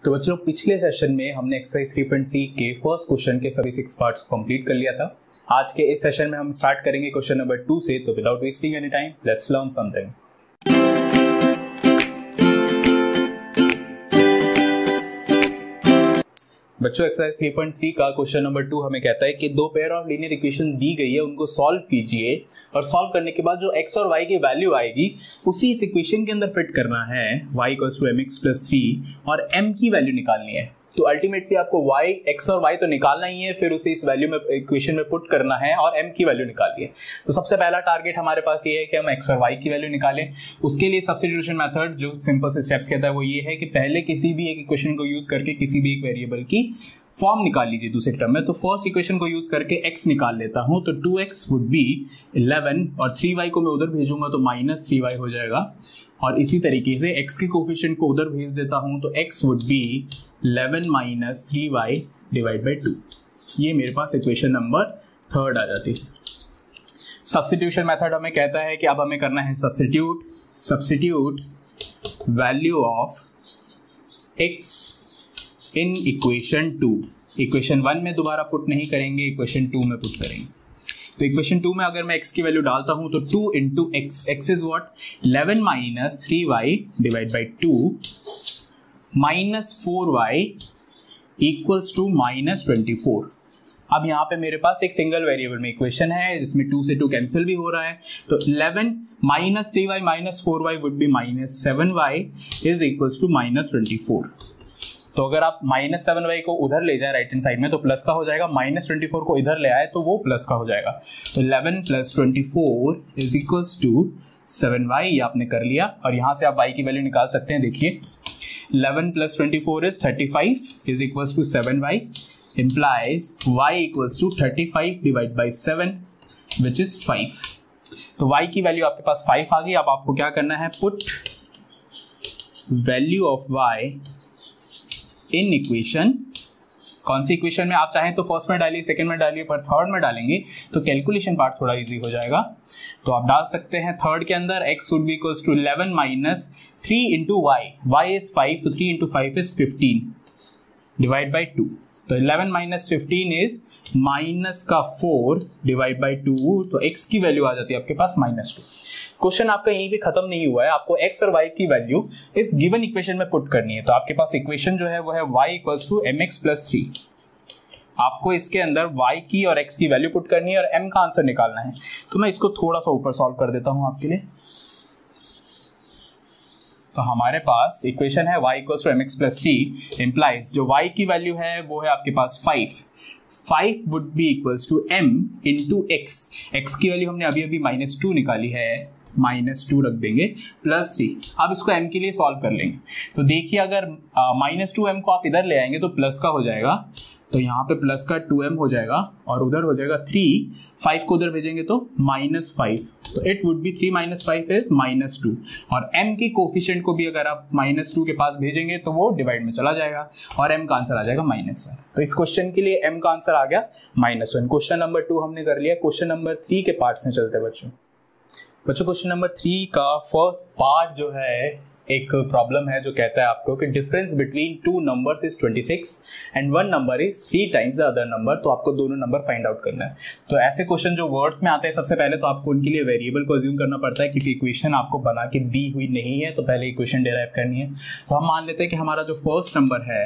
तो बच्चों पिछले सेशन में हमने एक्सरसाइज 3.3 के फर्स्ट क्वेश्चन के सभी 6 पार्ट्स को कंप्लीट कर लिया था। आज के इस सेशन में हम स्टार्ट करेंगे क्वेश्चन नंबर 2 से। तो without wasting any time let's learn something. बच्चों एक्सरसाइज 3.3 का क्वेश्चन नंबर 2 हमें कहता है कि दो पेयर ऑफ लीनियर इक्वेशन दी गई है, उनको सॉल्व कीजिए और सॉल्व करने के बाद जो x और y की वैल्यू आएगी उसी इस इक्वेशन के अंदर फिट करना है। y = mx + 3 और m की वैल्यू निकालनी है। तो अल्टीमेटली आपको x और y तो निकालना ही है, फिर उसे इस वैल्यू में इक्वेशन में पुट करना है और m की वैल्यू निकालनी है। तो सबसे पहला टारगेट हमारे पास ये है कि हम x और y की वैल्यू निकालें। उसके लिए सब्स्टिट्यूशन मेथड जो सिंपल से स्टेप्स कहता है वो ये है कि पहले किसी भी एक इक्वेशन को यूज करके किसी भी एक वेरिएबल की फॉर्म निकाल लीजिए दूसरे टर्म में। तो फर्स्ट इक्वेशन को यूज करके x निकाल लेता हूं, तो 2x वुड बी 11 और 3y को मैं उधर भेजूंगा तो -3y हो जाएगा। और इसी तरीके से x के कोफिशिएंट को उधर भेज देता हूं तो x वुड बी 11 - 3y / 2। ये मेरे पास इक्वेशन नंबर 3 आ जाती है। सब्स्टिट्यूशन मेथड हमें कहता है कि अब हमें करना है substitute value of x in equation 2। Equation 1 में दोबारा पुट नहीं करेंगे, इक्वेशन 2 में पुट करेंगे। तो इक्वेशन 2 में अगर मैं x की वैल्यू डालता हूं तो 2 × x is what 11 - 3y / 2 -4y = -24। अब यहाँ पे मेरे पास एक सिंगल वेरिएबल में इक्वेशन है जिसमें 2 से 2 कैंसिल भी हो रहा है। तो 11 - 3y -4y would be -7y = -24। तो अगर आप -7y को उधर ले जाए राइट हैंड साइड में तो प्लस का हो जाएगा, -24 को इधर ले आए तो वो प्लस का हो जाएगा। तो 11 + 24 = 7y, ये आपने कर लिया। और यहाँ से आप y की वैल्यू निकाल सकते हैं। देखिए 11 + 24 is 35 = 7y implies y = 35 / 7 which is 5। तो y की वैल्यू आपके पास 5 आ गई। अब आपको क्या करना है, put value of y in equation. कौन सी इक्वेशन में आप चाहें तो फर्स्ट में डालिए, सेकंड में डालिए, पर थर्ड में डालेंगे तो कैलकुलेशन पार्ट थोड़ा इजी हो जाएगा। तो आप डाल सकते हैं थर्ड के अंदर x would be equals to 11 - 3 × y is 5, तो 3 × 5 is 15 / 2। तो 11 - 15 is -4 / 2। तो x की वैल्यू आ जाती है आपके पास -2। क्वेश्चन आपका यहीं पे खत्म नहीं हुआ है, आपको x और y की वैल्यू इस गिवन इक्वेशन में पुट करनी है। तो आपके पास इक्वेशन जो है वो है y = mx + 3। आपको इसके अंदर y की और x की वैल्यू पुट करनी है और m का आंसर निकालना है। तो मैं इसको थोड़ा सा ऊपर सॉल्व कर देता हूं आपके लिए। तो हमारे पास इक्वेशन है y = mx + 3 implies जो y की वैल्यू है वो है आपके पास 5 would be equals to m into x। x की वैल्यू हमने अभी -2 निकाली है, -2 रख देंगे +3। अब इसको m के लिए सॉल्व कर लेंगे। तो देखिए अगर -2m को आप इधर ले आएंगे तो प्लस का हो जाएगा, तो यहाँ पे प्लस का 2m हो जाएगा और उधर हो जाएगा 3। 5 को उधर भेजेंगे तो -5, तो इट वुड बी 3 - 5 इज -2। और m के कोफिशिएंट को भी अगर आप -2 के पास भेजेंगे तो वो डिवाइड में चला जाएगा और m का आंसर आ जाएगा -1। तो इस क्वेश्चन के लिए m का आंसर आ गया -1। क्वेश्चन नंबर 2 हमने कर लिया। क्वेश्चन नंबर 3 के पार्ट्स में चलते हैं बच्चों। क्वेश्चन नंबर 3 का फर्स्ट पार्ट जो है एक प्रॉब्लम है जो कहता है आपको कि difference between 2 numbers is 26 and 1 number is 3 times the other number. तो आपको दोनों नंबर फाइंड आउट करना है। तो ऐसे क्वेश्चन जो वर्ड्स में आते हैं सबसे पहले तो आपको उनके लिए वेरिएबल को अज्यूम करना पड़ता है, क्योंकि इक्वेशन आपको बना के दी हुई नहीं है, तो पहले इक्वेशन डिराइव करनी है। तो हम मान लेते हैं कि हमारा जो फर्स्ट नंबर है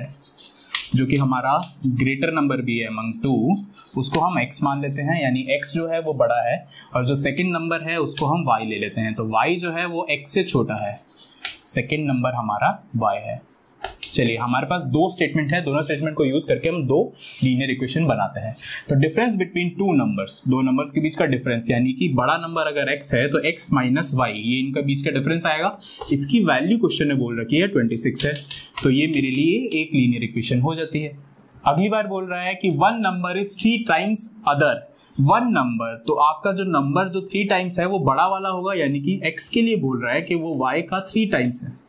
जो कि हमारा ग्रेटर नंबर भी है अमंग 2, उसको हम x मान लेते हैं, यानी x जो है वो बड़ा है, और जो सेकंड नंबर है उसको हम y ले लेते हैं। तो y जो है वो x से छोटा है, सेकंड नंबर हमारा y है। चलिए हमारे पास 2 स्टेटमेंट है, दोनों स्टेटमेंट को यूज करके हम 2 लीनियर इक्वेशन बनाते हैं। तो डिफरेंस बिटवीन 2 नंबर्स, 2 नंबर्स के बीच का डिफरेंस, यानी कि बड़ा नंबर अगर x है तो x - y, ये इनका बीच का डिफरेंस आएगा। इसकी वैल्यू क्वेश्चन ने बोल रखी है 26 है, तो ये मेरे लिए एक लीनियर इक्वेशन हो जाती है। अगली बार बोल रहा है कि 1 number is 3 times other 1 number, तो आपका जो नंबर जो 3 टाइम्स है वो बड़ा वाला होगा, यानी कि x के लिए बोल रहा है कि वो y का 3 टाइम्स है।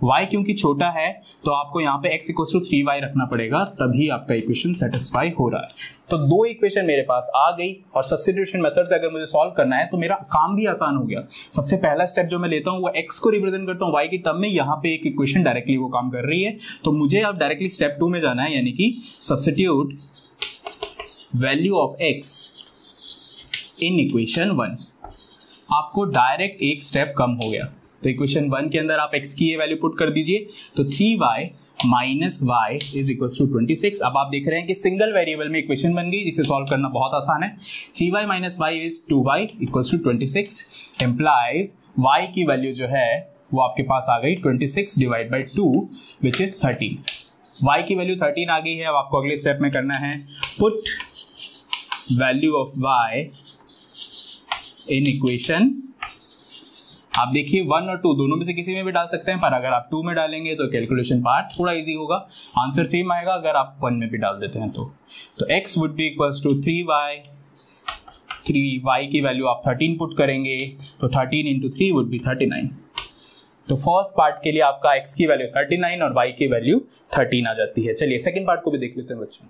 y क्योंकि छोटा है तो आपको यहाँ पे x इक्वल टू 3y रखना पड़ेगा, तभी आपका इक्वेशन सेटिस्फाई हो रहा है। तो दो इक्वेशन मेरे पास आ गई और सब्स्टिट्यूशन मेथड से अगर मुझे सॉल्व करना है तो मेरा काम भी आसान हो गया। सबसे पहला स्टेप जो मैं लेता हूँ वो x को रिप्रेजेंट करता हूँ y की टर्म में, यहाँ पे एक इक्वेशन डायरेक्टली वो काम कर रही है। तो मुझे अब डायरेक्टली स्टेप 2 में जाना है, यानी कि substitute value of x in equation 1। आपको डायरेक्ट एक स्टेप कम हो गया। तो इक्वेशन 1 के अंदर आप x की ये वैल्यू पुट कर दीजिए, तो 3y minus y is equal to 26। अब आप देख रहे हैं कि सिंगल वेरिएबल में इक्वेशन बन गई, जिसे सॉल्व करना बहुत आसान है। 3y minus y is 2y equal to 26 implies y की वैल्यू जो है वो आपके पास आ गई 26 divide by 2 which is 13। y की वैल्यू 13 आ गई है। अब आपको अगले स्टेप में करना है put value of y in equation. आप देखिए 1 और 2 दोनों में से किसी में भी डाल सकते हैं, पर अगर आप 2 में डालेंगे तो कैलकुलेशन पार्ट थोड़ा इजी होगा, आंसर सेम आएगा अगर आप 1 में भी डाल देते हैं तो x would be equals to 3y की वैल्यू आप 13 पुट करेंगे तो 13 इंटू 3 वुड बी 39। तो फर्स्ट पार्ट के लिए आपका x की वैल्यू 39 और y की वैल्यू 13 आ जाती है। चलिए सेकंड पार्ट को भी देख लेते हैं बच्चों।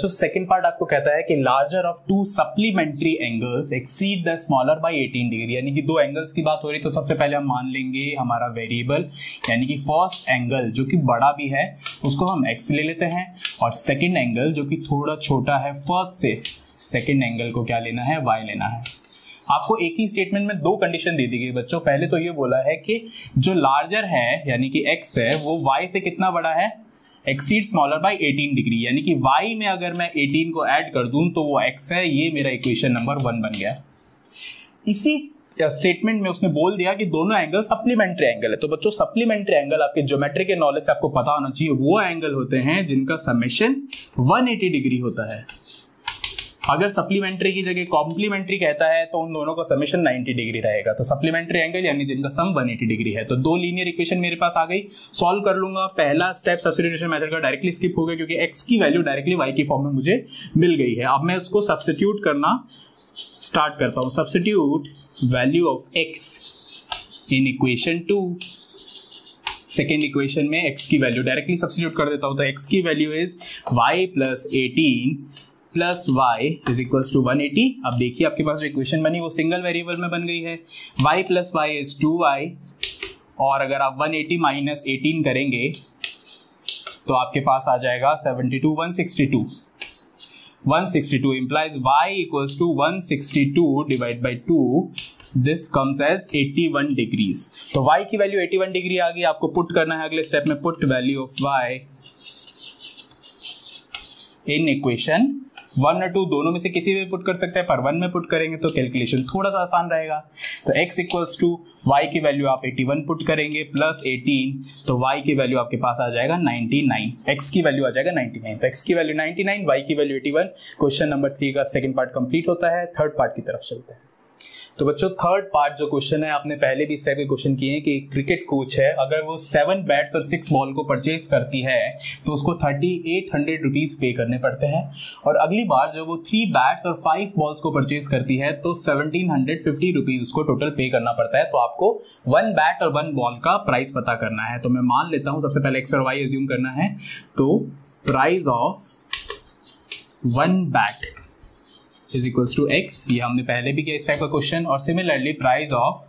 सेकंड पार्ट आपको कहता है कि larger of to supplementary angles exceed the smaller by 18 degree, यानी कि दो एंगल्स की बात हो रही। तो सबसे पहले हम मान लेंगे हमारा वेरिएबल, यानी कि फर्स्ट एंगल जो कि बड़ा भी है उसको हम x ले लेते हैं, और सेकंड एंगल जो कि थोड़ा छोटा है फर्स्ट से, सेकंड एंगल को क्या लेना है, y लेना है। आपको एक ही स्टेटमेंट में दो कंडीशन दे दी गई बच्चों। पहले तो ये बोला है कि जो लार्जर है यानी कि x है वो y से कितना बड़ा है, एक्सीड स्मॉलर बाय 18 डिग्री, यानी कि y में अगर मैं 18 को ऐड कर दूं तो वो x है। ये मेरा इक्वेशन नंबर 1 बन गया। इसी स्टेटमेंट में उसने बोल दिया कि दोनों एंगल सप्लीमेंट्री एंगल है। तो बच्चों सप्लीमेंट्री एंगल आपके ज्योमेट्री के नॉलेज से आपको पता होना चाहिए, वो एंगल होते हैं जिनका समेशन 180 डिग्री होता है। अगर सप्लीमेंट्री की जगह कॉम्प्लीमेंट्री कहता है तो उन दोनों का समेशन 90 डिग्री रहेगा। तो सप्लीमेंट्री एंगल यानी जिनका सम 180 डिग्री है। तो दो लीनियर इक्वेशन मेरे पास आ गई, सॉल्व कर लूंगा। पहला स्टेप सब्स्टिट्यूशन मेथड का डायरेक्टली स्किप हो गया क्योंकि x की वैल्यू डायरेक्टली y की फॉर्म में मुझे मिल गई है। अब मैं उसको सब्स्टिट्यूट करना स्टार्ट करता हूं। Substitute value of x in equation 2। Second equation में x की वैल्यू डायरेक्टली सब्स्टिट्यूट कर देता हूं। तो x की value is y plus 18 plus y is equal to 180। अब देखिए आपके पास जो इक्वेशन बनी वो सिंगल वेरिएबल में बन गई है। y plus y is 2y, और अगर आप 180 माइनस 18 करेंगे तो आपके पास आ जाएगा 72 162 implies y equals to 162 divide by 2, this comes as 81 degrees. तो y की वैल्यू 81 डिग्री आ गई। आपको पुट करना है अगले स्टेप में, put value of y in equation 1 और 2 दोनों में से किसी में पुट कर सकते हैं, पर 1 में पुट करेंगे तो कैलकुलेशन थोड़ा सा आसान रहेगा। तो x इक्वल्स टू y की वैल्यू आप 81 पुट करेंगे प्लस 18, तो y की वैल्यू आपके पास आ जाएगा 99, x की वैल्यू आ जाएगा 99। तो x की वैल्यू 99, y की वैल्यू 81। क्वेश्चन नंबर 3 का सेकंड पार्ट कंप्लीट होता है। थर्ड पार्ट की तरफ चलते हैं। तो बच्चों थर्ड पार्ट जो क्वेश्चन है, आपने पहले भी इस टाइप के क्वेश्चन किए हैं कि क्रिकेट कोच है, अगर वो 7 बैट्स और 6 बॉल को परचेज करती है तो उसको 3800 रुपीज पे करने पड़ते हैं, और अगली बार जब वो 3 बैट्स और 5 बॉल्स को परचेज करती है तो 1750 रुपीज उसको टोटल पे करना पड़ता है। तो आपको 1 बैट और 1 बॉल का प्राइस पता करना है। तो मैं मान लेता हूं सबसे पहले x और y एज्यूम करना है। तो price of 1 bat is equals to x, ये हमने पहले भी किया इस टाइप का क्वेश्चन। और similarly price of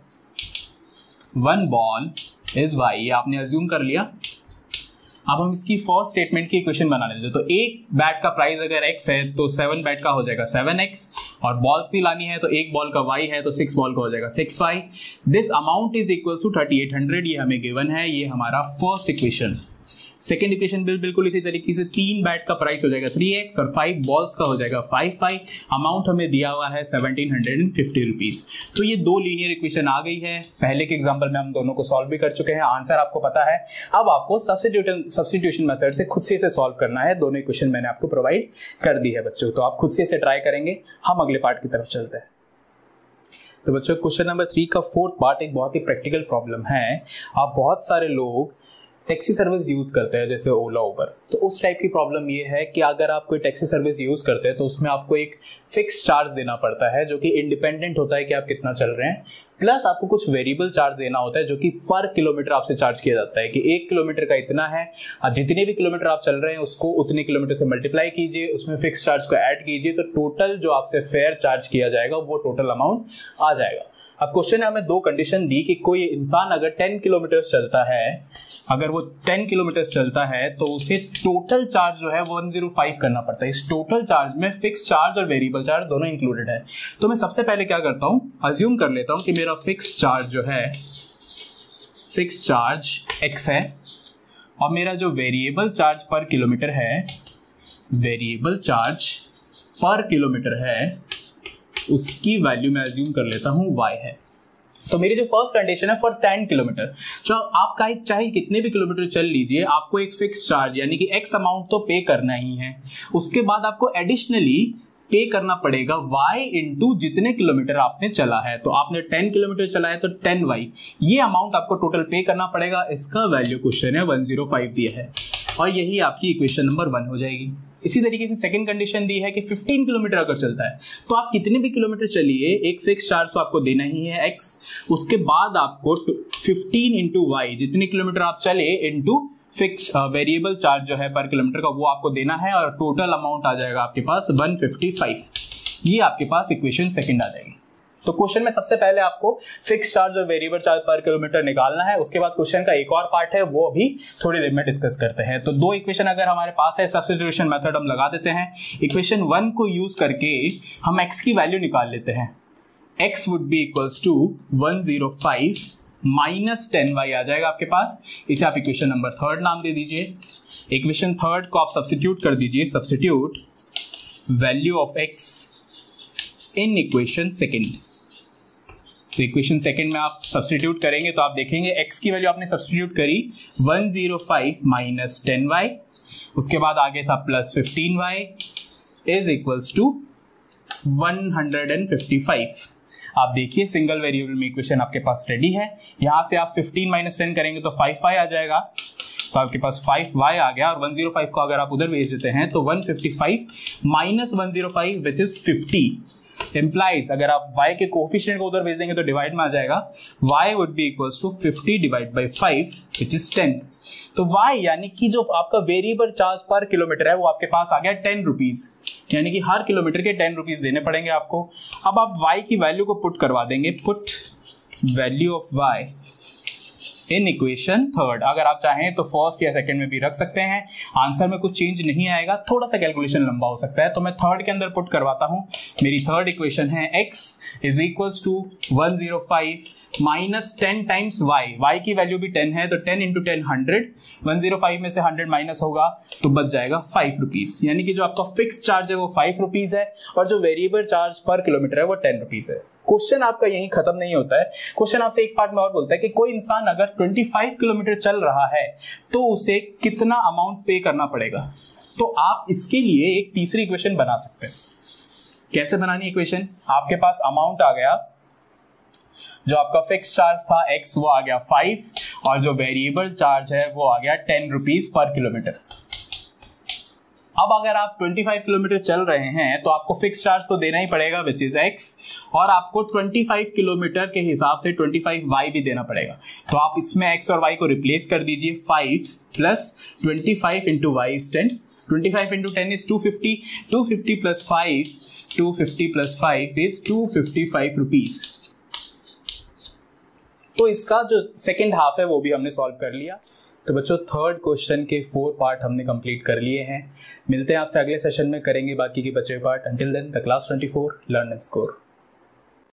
1 ball is y, ये आपने अज्यूम कर लिया। अब हम इसकी फर्स्ट स्टेटमेंट की इक्वेशन बना लेते हैं। तो एक बैट का प्राइस अगर x है तो 7 बैट का हो जाएगा 7x, और बॉल्स भी लानी है तो एक बॉल का y है तो 6 बॉल का हो जाएगा 6y। This amount is equal to 3800, ये हमें गिवन है। ये हमारा फर्स्ट इक्वेशन। सेकेंड इक्वेशन बिल्कुल इसी तरीके से 3 बैट का प्राइस हो जाएगा 3x और 5 बॉल्स का हो जाएगा 5y। अमाउंट हमें दिया हुआ है 1750 रुपीज। तो ये दो लीनियर इक्वेशन आ गई है। पहले के एग्जांपल में हम दोनों को सॉल्व भी कर चुके हैं, आंसर आपको पता है। अब आपको सब्स्टिट्यूशन मेथड से खुद से इसे सॉल्व करना है। दोनों इक्वेशन मैंने आपको प्रोवाइड कर दी है बच्चों, तो आप खुद से इसे ट्राई करेंगे। हम अगले पार्ट की तरफ चलते हैं। तो बच्चों क्वेश्चन नंबर 3 का फोर्थ पार्ट एक बहुत ही प्रैक्टिकल प्रॉब्लम है। आप बहुत सारे लोग टैक्सी सर्विस यूज करते हैं जैसे ओला उबर, तो उस टाइप की प्रॉब्लम ये है कि अगर आप कोई टैक्सी सर्विस यूज करते हैं तो उसमें आपको एक फिक्स चार्ज देना पड़ता है जो कि इंडिपेंडेंट होता है कि आप कितना चल रहे हैं, प्लस आपको कुछ वेरिएबल चार्ज देना होता है जो कि पर किलोमीटर आपसे चार्ज किया जाता है कि 1 किलोमीटर का इतना है, जितने भी किलोमीटर आप चल रहे हैं उसको उतने किलोमीटर से मल्टीप्लाई कीजिए, उसमें फिक्स चार्ज को ऐड कीजिए, तो टोटल जो आपसे फेयर चार्ज किया जाएगा वो टोटल अमाउंट आ जाएगा। अब क्वेश्चन ने हमें दो कंडीशन दी कि कोई इंसान अगर 10 किलोमीटर चलता है, अगर वो 10 किलोमीटर चलता है तो उसे टोटल चार्ज जो है 105 करना पड़ता है। इस टोटल चार्ज में फिक्स चार्ज और वेरिएबल चार्ज दोनों इंक्लूडेड है। तो मैं सबसे पहले क्या करता हूं, अज्यूम कर लेता हूं कि मेरा फिक्स चार्ज जो है, फिक्स चार्ज x है और मेरा जो वेरिएबल चार्ज पर किलोमीटर है, वेरिएबल चार्ज पर किलोमीटर है, उसकी वैल्यू मैं अज्यूम कर लेता हूं y है। तो मेरी जो फर्स्ट कंडीशन है फॉर 10 किलोमीटर, जो आप चाहे कितने भी किलोमीटर चल लीजिए, आपको एक फिक्स चार्ज यानी कि x अमाउंट तो पे करना ही है। उसके बाद आपको एडिशनली पे करना पड़ेगा y इंटू जितने किलोमीटर आपने चला है। तो आपने 10 किलोमीटर चला है तो 10y, ये अमाउंट आपको टोटल पे करना पड़ेगा। इसका वैल्यू क्वेश्चन है 105 दिया है और यही आपकी इक्वेशन नंबर 1 हो जाएगी। इसी तरीके से सेकंड कंडीशन दी है कि 15 किलोमीटर अगर चलता है तो आप कितने भी किलोमीटर चलिए, एक फिक्स चार्ज तो आपको देना ही है x, उसके बाद आपको 15 इंटू वाई, जितने किलोमीटर आप चले इंटू फिक्स वेरिएबल चार्ज जो है पर किलोमीटर का, वो आपको देना है और टोटल अमाउंट आ जाएगा आपके पास 155। ये आपके पास इक्वेशन सेकंड आ जाएगी। तो क्वेश्चन में सबसे पहले आपको फिक्स चार्ज और वेरिएबल चार्ज पर किलोमीटर निकालना है। उसके बाद क्वेश्चन का एक और पार्ट है, वो अभी थोड़ी देर में डिस्कस करते हैं। तो दो इक्वेशन अगर हमारे पास है, सब्स्टिट्यूशन मेथड हम लगा देते हैं। इक्वेशन 1 को यूज करके हम x की वैल्यू निकाल लेते हैं। x would be equals to 105 minus 10y आ जाएगा आपके पास। इसे आप इक्वेशन नंबर 3 नाम दे दीजिए। इक्वेशन 3 को आप सब्स्टिट्यूट कर दीजिए, substitute value of x in equation second. तो इक्वेशन सेकंड में आप सब्स्टिट्यूट करेंगे तो आप देखेंगे x की वैल्यू आपने सब्स्टिट्यूट करी 105 माइनस 10y, उसके बाद आगे था plus 15y is equals to 155। आप देखिए सिंगल वेरिएबल में इक्वेशन आपके पास रेडी है। यहां से आप 15 माइनस 10 करेंगे तो 5y आ जाएगा, तो आपके पास 5y आ गया। और 105 को अगर आप उधर भेज देते हैं तो 155 माइनस 105 विच इज 50 implies, अगर आप y के कोफिशिएंट को उधर भेज देंगे तो डिवाइड में आ जाएगा, y would be equals to 50 divide by 5 which is 10। तो y यानी कि जो आपका वेरिएबल चार्ज पर किलोमीटर है वो आपके पास आ गया 10 रुपीज, यानी कि हर किलोमीटर के 10 रुपीज देने पड़ेंगे आपको। अब आप y की वैल्यू को पुट करवा देंगे, put value of y in equation 3। अगर आप चाहें तो फर्स्ट या सेकंड में भी रख सकते हैं, आंसर में कुछ चेंज नहीं आएगा, थोड़ा सा कैलकुलेशन लंबा हो सकता है। तो मैं 3 के अंदर पुट करवाता हूं। मेरी 3rd इक्वेशन है x is equals to 105 minus 10 times y की वैल्यू भी 10 है तो 10 इंटू 10 100, 105 में से 100 माइनस होगा तो बच जाएगा 5 रुपीज, यानी कि जो आपका फिक्स चार्ज है वो 5 रुपीज है और जो वेरिएबल चार्ज पर किलोमीटर है वो 10 रुपीज है। क्वेश्चन आपका यही खत्म नहीं होता है। क्वेश्चन आपसे एक पार्ट में और बोलता है कि कोई इंसान अगर 25 किलोमीटर चल रहा है तो उसे कितना अमाउंट पे करना पड़ेगा। तो आप इसके लिए एक तीसरी इक्वेशन बना सकते हैं। कैसे बनानी इक्वेशन, आपके पास अमाउंट आ गया, जो आपका फिक्स चार्ज था x वो आ गया 5 और जो वेरिएबल चार्ज है वो आ गया 10 रुपीज पर किलोमीटर। अब अगर आप 25 किलोमीटर चल रहे हैं तो आपको फिक्स चार्ज तो देना ही पड़ेगा विच इज x, और आपको 25 किलोमीटर के हिसाब से 25y भी देना पड़ेगा। तो आप इसमें x और y को रिप्लेस कर दीजिए, 5 plus 25 into y is 10, 25 into 10 is 250, 250 plus 5, 250 plus 5 is 255 rupees. तो इसका जो सेकेंड हाफ है वो भी हमने सॉल्व कर लिया। तो बच्चों 3rd क्वेश्चन के 4 पार्ट हमने कंप्लीट कर लिए हैं। मिलते हैं आपसे अगले सेशन में, करेंगे बाकी के बचे part. Until then the class 24 learn and score.